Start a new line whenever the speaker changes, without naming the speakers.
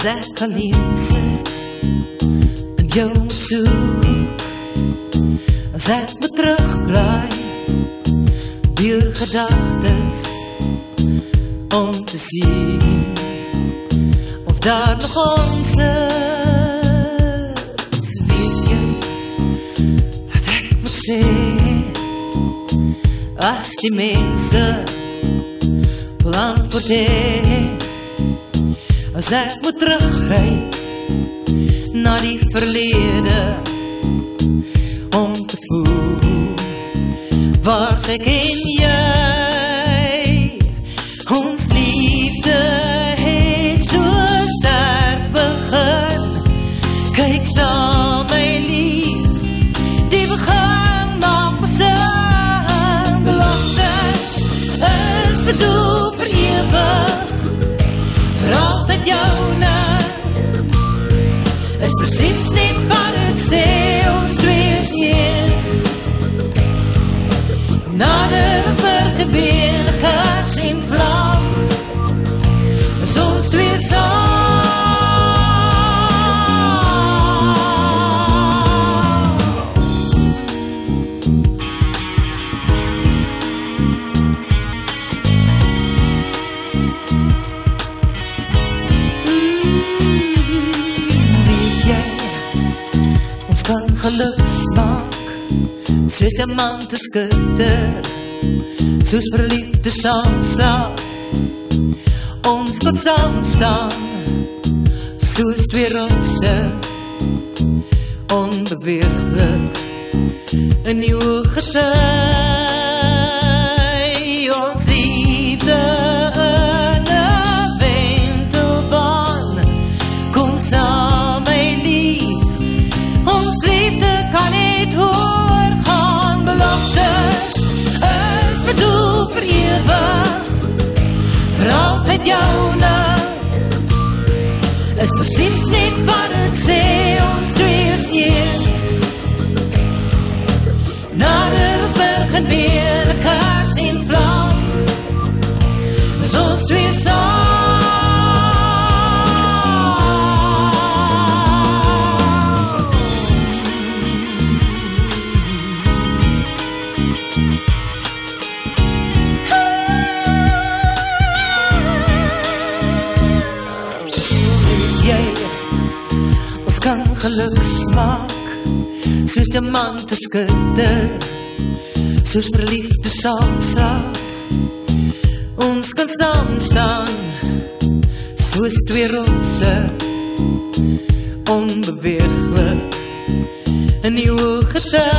ek alleen sit en jou moet soek, as ek moet terugblaai deur gedagtes om te sien of daar nog ons is. Weet jy wat ek moet sê as die mense wil antwoord hê, as ek moet terugryk na die verlede om te voel waar sy ken jy ons liefde het so sterk begin. Kyk saam my lief, die begin maak besin. Beloftes is bedoel vir ewig, vir altyd joune, is precies net wat het sê, ons twee is een. Nader ons vergebeen, een kars en vlam, is ons twee saam. Kan geluk smaak, soos diamante skitter, soos verliefde saamslaap. Ons kan saam staan, soos twee rotse, onbeweeglik, 'n nuwe gety. Ons liefde in 'n wentelbaan, kom saam my lief, ons liefde kan niet hoorgaan. Beloftes is bedoel vir ewig, vir altyd joune, is precies net wat het sê, ons twee is een. Nader ons begin weer, 'n kars en vlam, is ons twee saam. Ons kan geluk smaak, soos diamante skitter, soos verliefde saamslaap. Ons kan saam staan, soos twee rotse, onbeweeglik, 'n nuwe gety.